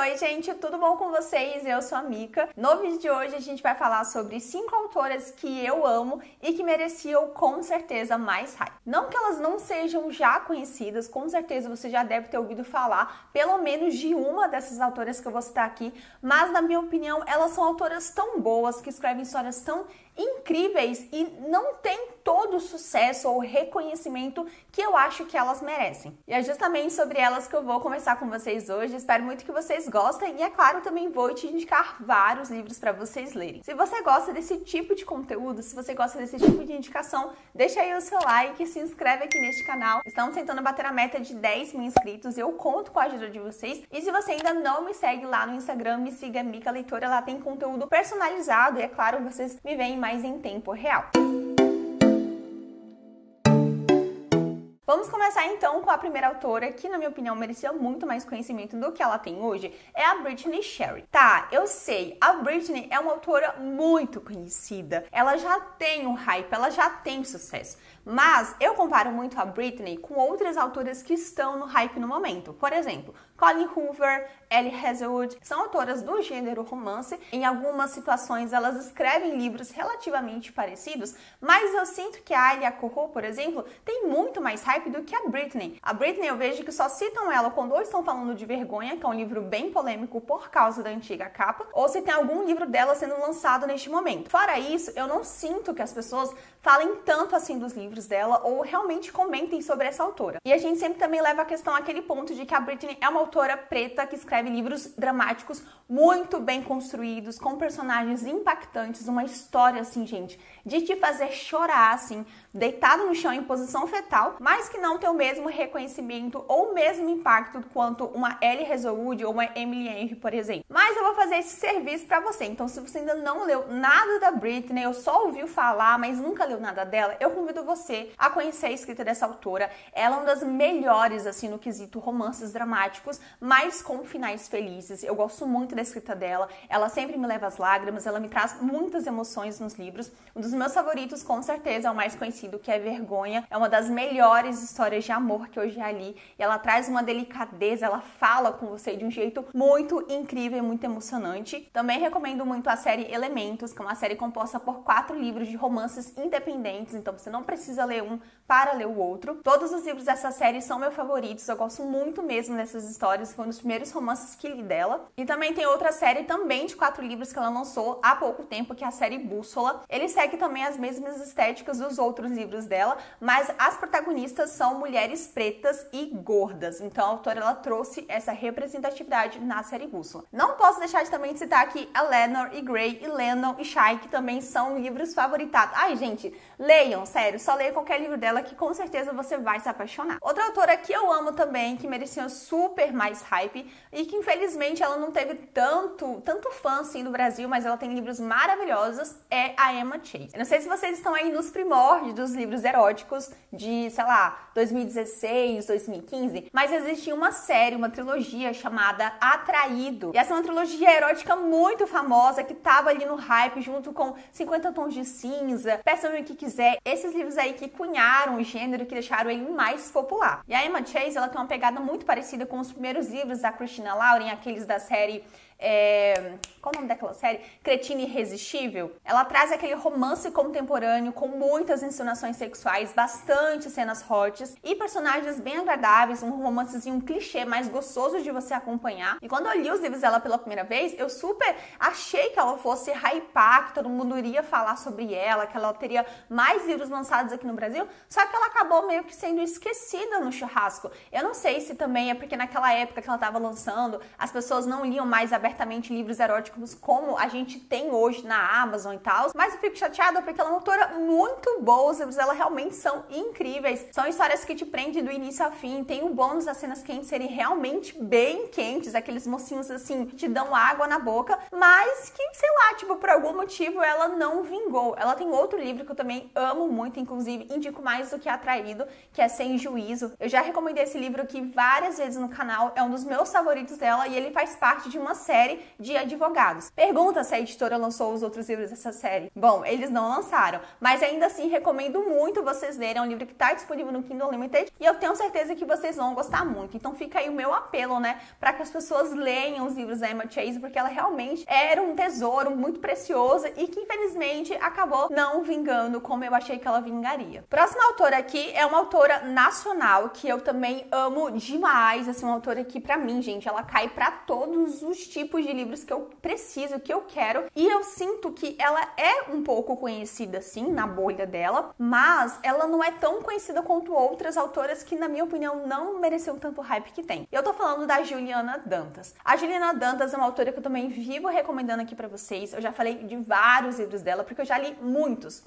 Oi, gente, tudo bom com vocês? Eu sou a Mika. No vídeo de hoje a gente vai falar sobre 5 autoras que eu amo e que mereciam com certeza mais hype. Não que elas não sejam já conhecidas, com certeza você já deve ter ouvido falar pelo menos de uma dessas autoras que eu vou citar aqui, mas na minha opinião elas são autoras tão boas, que escrevem histórias tão incríveis e não têm todo o sucesso ou reconhecimento que eu acho que elas merecem. E é justamente sobre elas que eu vou conversar com vocês hoje. Espero muito que vocês gostem e, é claro, também vou te indicar vários livros para vocês lerem. Se você gosta desse tipo de conteúdo, se você gosta desse tipo de indicação, deixa aí o seu like e se inscreve aqui neste canal. Estamos tentando bater a meta de 10 mil inscritos, eu conto com a ajuda de vocês. E se você ainda não me segue lá no Instagram, me siga, Mika Leitora, lá tem conteúdo personalizado e, é claro, vocês me veem mais em tempo real. Vamos começar então com a primeira autora, que na minha opinião merecia muito mais conhecimento do que ela tem hoje, é a Brittany Sherry. Tá, eu sei, a Brittany é uma autora muito conhecida, ela já tem um hype, ela já tem sucesso, mas eu comparo muito a Brittany com outras autoras que estão no hype no momento. Por exemplo, Colleen Hoover, Ellie Hazelwood, são autoras do gênero romance. Em algumas situações elas escrevem livros relativamente parecidos, mas eu sinto que a Alia Coho, por exemplo, tem muito mais hype do que a Brittany. A Brittany eu vejo que só citam ela quando ou estão falando de Vergonha, que é um livro bem polêmico por causa da antiga capa, ou se tem algum livro dela sendo lançado neste momento. Fora isso, eu não sinto que as pessoas falem tanto assim dos livros dela ou realmente comentem sobre essa autora. E a gente sempre também leva a questão àquele ponto de que a Brittany é uma autora preta que escreve livros dramáticos muito bem construídos, com personagens impactantes, uma história assim, gente, de te fazer chorar assim, deitado no chão em posição fetal, mas que não tem o mesmo reconhecimento ou o mesmo impacto quanto uma Ellie Hazelwood ou uma Emily Henry, por exemplo. Mas eu vou fazer esse serviço pra você, então se você ainda não leu nada da Brittany, ou só ouviu falar, mas nunca leu nada dela, eu convido você a conhecer a escrita dessa autora. Ela é uma das melhores, assim, no quesito romances dramáticos, mas com finais felizes. Eu gosto muito da escrita dela, ela sempre me leva às lágrimas, ela me traz muitas emoções nos livros. Um dos meus favoritos, com certeza, é o mais conhecido, que é Vergonha. É uma das melhores histórias de amor que eu já li, e ela traz uma delicadeza, ela fala com você de um jeito muito incrível e muito emocionante. Também recomendo muito a série Elementos, que é uma série composta por 4 livros de romances independentes, então você não precisa ler um para ler o outro. Todos os livros dessa série são meus favoritos, eu gosto muito mesmo dessas histórias, foi um dos primeiros romances que li dela. E também tem outra série também de 4 livros que ela lançou há pouco tempo, que é a série Bússola. Ele segue também as mesmas estéticas dos outros livros dela, mas as protagonistas são mulheres pretas e gordas, então a autora ela trouxe essa representatividade na série Bússola. Não posso deixar de também citar aqui a Lenore e Gray e Lennon e Shy, que também são livros favoritados. Ai, gente, leiam, sério, só leia qualquer livro dela que com certeza você vai se apaixonar. Outra autora que eu amo também, que merecia super mais hype e que infelizmente ela não teve tanto fã assim no Brasil, mas ela tem livros maravilhosos, é a Emma Chase. Eu não sei se vocês estão aí nos primórdios dos livros eróticos de, sei lá, 2016, 2015, mas existia uma série, uma trilogia chamada Atraído. E essa é uma trilogia erótica muito famosa que tava ali no hype junto com 50 Tons de Cinza, Peça-me o que quiser, esses livros aí que cunharam o gênero, que deixaram ele mais popular. E a Emma Chase, ela tem uma pegada muito parecida com os primeiros livros da Christina Lauren, aqueles da série qual o nome daquela série? Cretina Irresistível. Ela traz aquele romance contemporâneo com muitas encenações sexuais, bastante cenas hots e personagens bem agradáveis, um romancezinho, um clichê mais gostoso de você acompanhar. E quando eu li os livros dela pela primeira vez, eu super achei que ela fosse hypar, que todo mundo iria falar sobre ela, que ela teria mais livros lançados aqui no Brasil, só que ela acabou meio que sendo esquecida no churrasco. Eu não sei se também é porque naquela época que ela estava lançando, as pessoas não liam mais abertamente livros eróticos como a gente tem hoje na Amazon e tal, mas eu fico chateada porque ela é uma autora muito boa, os livros dela realmente são incríveis, são histórias que te prendem do início ao fim, tem o bônus das cenas quentes serem realmente bem quentes, aqueles mocinhos assim que te dão água na boca, mas que, sei lá, tipo, por algum motivo ela não vingou. Ela tem outro livro que eu também amo muito, inclusive indico mais do que Atraído, que é Sem Juízo. Eu já recomendei esse livro aqui várias vezes no canal, é um dos meus favoritos dela e ele faz parte de uma série série de advogados. Pergunta se a editora lançou os outros livros dessa série. Bom, eles não lançaram, mas ainda assim recomendo muito vocês lerem. É um livro que está disponível no Kindle Unlimited e eu tenho certeza que vocês vão gostar muito. Então fica aí o meu apelo, né, para que as pessoas leiam os livros da Emma Chase, porque ela realmente era um tesouro muito precioso e que infelizmente acabou não vingando como eu achei que ela vingaria. Próxima autora aqui é uma autora nacional que eu também amo demais, assim, uma autora que pra mim, gente, ela cai pra todos os tipos de livros que eu preciso, que eu quero, e eu sinto que ela é um pouco conhecida, assim, na bolha dela, mas ela não é tão conhecida quanto outras autoras que, na minha opinião, não mereceram tanto hype que tem. Eu tô falando da Juliana Dantas. A Juliana Dantas é uma autora que eu também vivo recomendando aqui pra vocês. Eu já falei de vários livros dela, porque eu já li muitos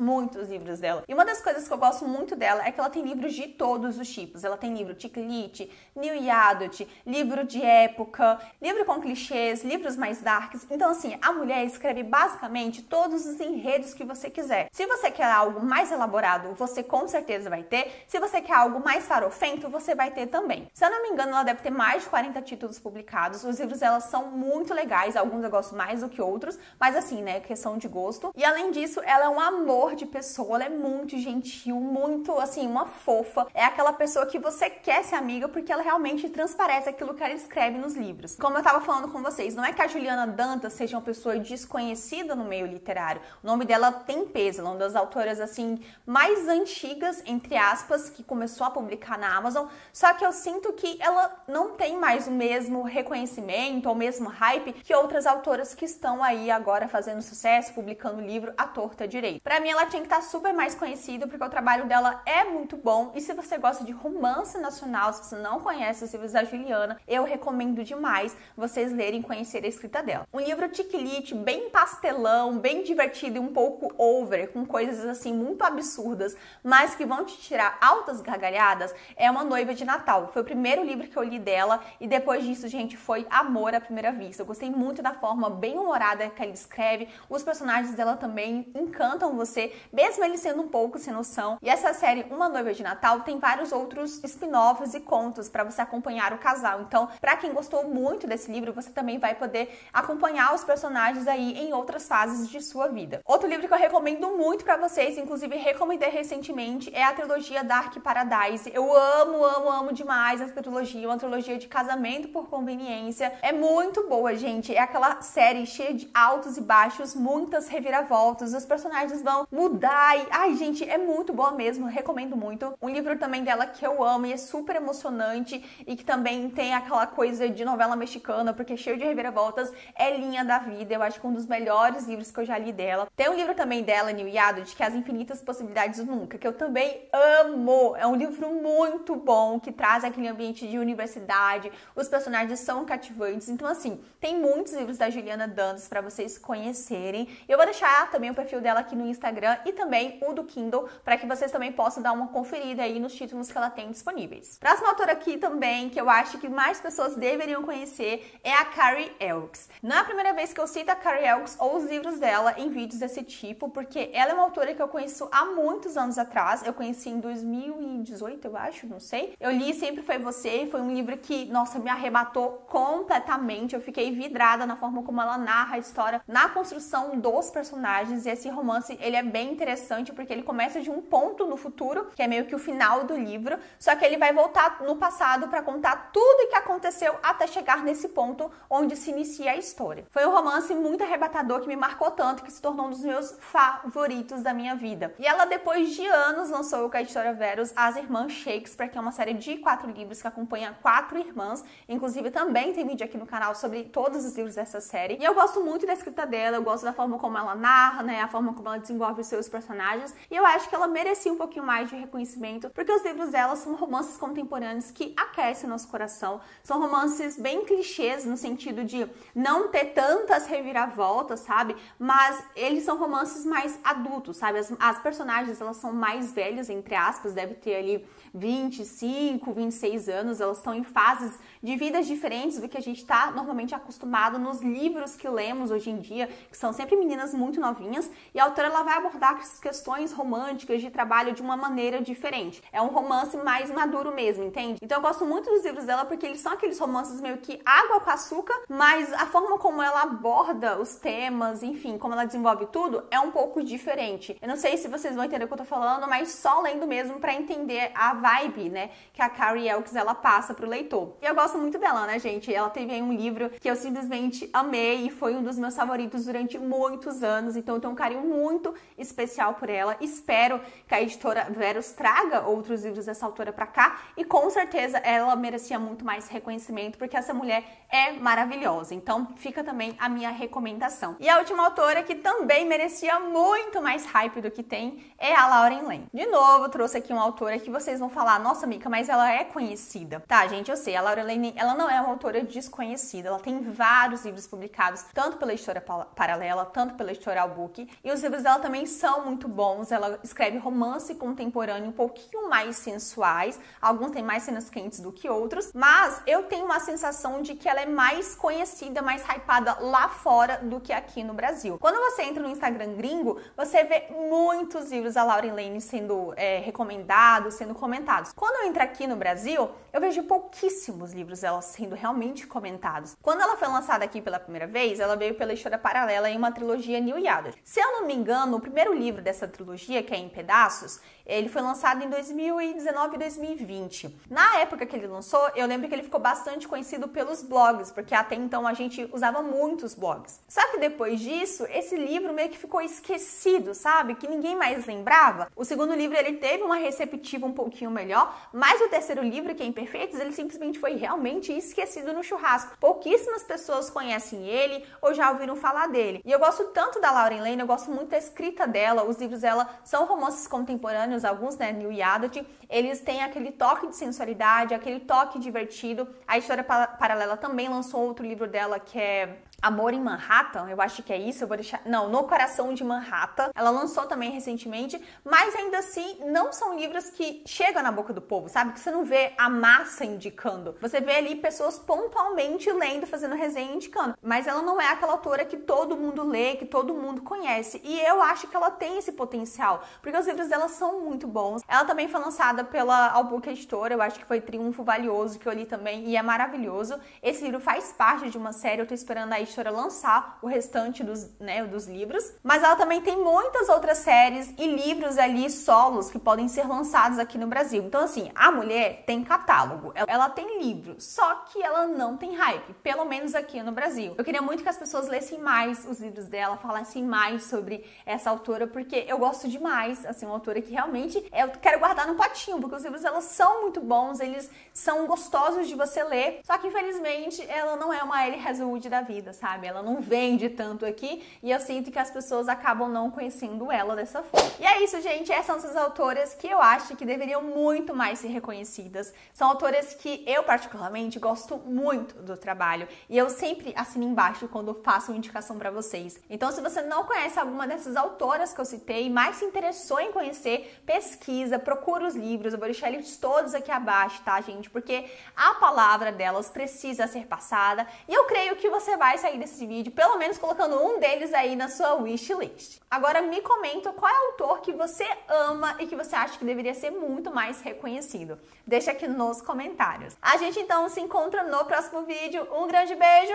livros dela. E uma das coisas que eu gosto muito dela é que ela tem livros de todos os tipos. Ela tem livro chick lit, new adult, livro de época, livro com clichês, livros mais darks. Então, assim, a mulher escreve basicamente todos os enredos que você quiser. Se você quer algo mais elaborado, você com certeza vai ter. Se você quer algo mais farofento, você vai ter também. Se eu não me engano, ela deve ter mais de 40 títulos publicados. Os livros dela são muito legais, alguns eu gosto mais do que outros, mas assim, né, questão de gosto. E além disso, ela é um amor de pessoa, ela é muito gentil, muito, assim, uma fofa. É aquela pessoa que você quer ser amiga porque ela realmente transparece aquilo que ela escreve nos livros. Como eu tava falando com vocês, não é que a Juliana Dantas seja uma pessoa desconhecida no meio literário. O nome dela tem peso, ela é uma das autoras, assim, mais antigas, entre aspas, que começou a publicar na Amazon, só que eu sinto que ela não tem mais o mesmo reconhecimento ou o mesmo hype que outras autoras que estão aí agora fazendo sucesso, publicando livro à torta direito. Pra mim, ela tinha que estar super mais conhecida, porque o trabalho dela é muito bom, e se você gosta de romance nacional, se você não conhece os livros da Juliana, eu recomendo demais vocês lerem e conhecer a escrita dela. Um livro chick lit, bem pastelão, bem divertido e um pouco over, com coisas assim muito absurdas, mas que vão te tirar altas gargalhadas, é Uma Noiva de Natal. Foi o primeiro livro que eu li dela e depois disso, gente, foi amor à primeira vista. Eu gostei muito da forma bem humorada que ela escreve, os personagens dela também encantam você, mesmo eles sendo um pouco sem noção. E essa série Uma Noiva de Natal tem vários outros spin-offs e contos para você acompanhar o casal. Então, para quem gostou muito desse livro, você também vai poder acompanhar os personagens aí em outras fases de sua vida. Outro livro que eu recomendo muito para vocês, inclusive recomendei recentemente, é a trilogia Dark Paradise. Eu amo demais essa trilogia, uma trilogia de casamento por conveniência. É muito boa, gente. É aquela série cheia de altos e baixos, muitas reviravoltas, os personagens vão mudar e, ai, gente, é muito boa mesmo, recomendo muito. Um livro também dela que eu amo e é super emocionante e que também tem aquela coisa de novela mexicana, porque é cheio de reviravoltas, é Linha da Vida. Eu acho que é um dos melhores livros que eu já li dela. Tem um livro também dela, New Adult, que é As Infinitas Possibilidades do Nunca, que eu também amo. É um livro muito bom, que traz aquele ambiente de universidade, os personagens são cativantes. Então, assim, tem muitos livros da Juliana Dantas para vocês conhecerem. Eu vou deixar também o perfil dela aqui no Instagram e também o do Kindle, para que vocês também possam dar uma conferida aí nos títulos que ela tem disponíveis. Próxima autora aqui também, que eu acho que mais pessoas deveriam conhecer, é a Carrie Elks. Não é a primeira vez que eu cito a Carrie Elks ou os livros dela em vídeos desse tipo, porque ela é uma autora que eu conheço há muitos anos atrás. Eu conheci em 2018, eu acho, não sei. Eu li Sempre Foi Você, foi um livro que, nossa, me arrebatou completamente. Eu fiquei vidrada na forma como ela narra a história, na construção dos personagens. E esse romance, ele é bem interessante, porque ele começa de um ponto no futuro, que é meio que o final do livro, só que ele vai voltar no passado para contar tudo o que aconteceu até chegar nesse ponto onde se inicia a história. Foi um romance muito arrebatador que me marcou tanto, que se tornou um dos meus favoritos da minha vida. E ela, depois de anos, lançou com a editora Verus As Irmãs Shakespeare, que é uma série de 4 livros que acompanha 4 irmãs. Inclusive, também tem vídeo aqui no canal sobre todos os livros dessa série. E eu gosto muito da escrita dela, eu gosto da forma como ela narra, né, a forma como ela desenvolve os seus personagens. E eu acho que ela merecia um pouquinho mais de reconhecimento, porque os livros dela são romances contemporâneos que aquecem nosso coração. São romances bem clichês, no sentido de não ter tantas reviravoltas, sabe? Mas eles são romances mais adultos, sabe? As personagens, elas são mais velhas, entre aspas, deve ter ali 25, 26 anos, elas estão em fases de vidas diferentes do que a gente está normalmente acostumado nos livros que lemos hoje em dia, que são sempre meninas muito novinhas, e a autora ela vai abordar essas questões românticas de trabalho de uma maneira diferente. É um romance mais maduro mesmo, entende? Então eu gosto muito dos livros dela porque eles são aqueles romances meio que água com açúcar, mas a forma como ela aborda os temas, enfim, como ela desenvolve tudo, é um pouco diferente. Eu não sei se vocês vão entender o que eu tô falando, mas só lendo mesmo pra entender a vibe, né, que a Carrie Elkes, ela passa pro leitor. E eu gosto muito dela, né, gente? Ela teve aí um livro que eu simplesmente amei e foi um dos meus favoritos durante muitos anos, então eu tenho um carinho muito especial por ela. Espero que a editora Verus traga outros livros dessa autora pra cá e com certeza ela merecia muito mais reconhecimento porque essa mulher é maravilhosa. Então fica também a minha recomendação. E a última autora que também merecia muito mais hype do que tem é a Lauren Lane. De novo, trouxe aqui uma autora que vocês vão falar, nossa, Mica, mas ela é conhecida. Tá, gente, eu sei, a Lauren Lane, ela não é uma autora desconhecida, ela tem vários livros publicados, tanto pela editora Paralela, tanto pela editora Albuque, e os livros dela também são muito bons. Ela escreve romance contemporâneo um pouquinho mais sensuais, alguns têm mais cenas quentes do que outros, mas eu tenho uma sensação de que ela é mais conhecida, mais hypada lá fora do que aqui no Brasil. Quando você entra no Instagram gringo, você vê muitos livros da Lauren Lane sendo recomendados, sendo comentados. Quando eu entro aqui no Brasil, eu vejo pouquíssimos livros dela sendo realmente comentados. Quando ela foi lançada aqui pela primeira vez, ela veio pela editora Paralela em uma trilogia New Adult. Se eu não me engano, o primeiro livro dessa trilogia, que é Em Pedaços, ele foi lançado em 2019 e 2020. Na época que ele lançou, eu lembro que ele ficou bastante conhecido pelos blogs, porque até então a gente usava muitos blogs. Só que depois disso, esse livro meio que ficou esquecido, sabe? Que ninguém mais lembrava. O segundo livro, ele teve uma receptiva um pouquinho melhor, mas o terceiro livro, que é Imperfeitos, ele simplesmente foi realmente esquecido no churrasco. Pouquíssimas pessoas conhecem ele ou já ouviram falar dele. E eu gosto tanto da Lauren Lane, eu gosto muito da escrita dela, os livros dela são romances contemporâneos, alguns, né, New Adult, eles têm aquele toque de sensualidade, aquele toque divertido. A editora Paralela também lançou outro livro dela que é Amor em Manhattan, eu acho que é isso, eu vou deixar... Não, No Coração de Manhattan. Ela lançou também recentemente, mas ainda assim não são livros que chegam na boca do povo, sabe? Que você não vê a massa indicando. Você vê ali pessoas pontualmente lendo, fazendo resenha indicando. Mas ela não é aquela autora que todo mundo lê, que todo mundo conhece. E eu acho que ela tem esse potencial, porque os livros dela são muito bons. Ela também foi lançada pela Albuque Editora, eu acho que foi Triunfo Valioso, que eu li também, e é maravilhoso. Esse livro faz parte de uma série, eu tô esperando a editora lançar o restante dos livros, mas ela também tem muitas outras séries e livros ali solos que podem ser lançados aqui no Brasil. Então assim, a mulher tem catálogo, ela tem livro, só que ela não tem hype, pelo menos aqui no Brasil. Eu queria muito que as pessoas lessem mais os livros dela, falassem mais sobre essa autora, porque eu gosto demais, assim, uma autora que realmente eu quero guardar no potinho, porque os livros dela são muito bons, eles são gostosos de você ler, só que infelizmente ela não é uma Ellie Hazelwood da vida, sabe? Ela não vende tanto aqui e eu sinto que as pessoas acabam não conhecendo ela dessa forma. E é isso, gente. Essas são as autoras que eu acho que deveriam muito mais ser reconhecidas. São autoras que eu, particularmente, gosto muito do trabalho e eu sempre assino embaixo quando eu faço uma indicação pra vocês. Então, se você não conhece alguma dessas autoras que eu citei, mas se interessou em conhecer, pesquisa, procura os livros. Eu vou deixar eles todos aqui abaixo, tá, gente? Porque a palavra delas precisa ser passada e eu creio que você vai sair desse vídeo, pelo menos colocando um deles aí na sua wishlist. Agora me comenta qual é o autor que você ama e que você acha que deveria ser muito mais reconhecido. Deixa aqui nos comentários. A gente então se encontra no próximo vídeo. Um grande beijo,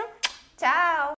tchau!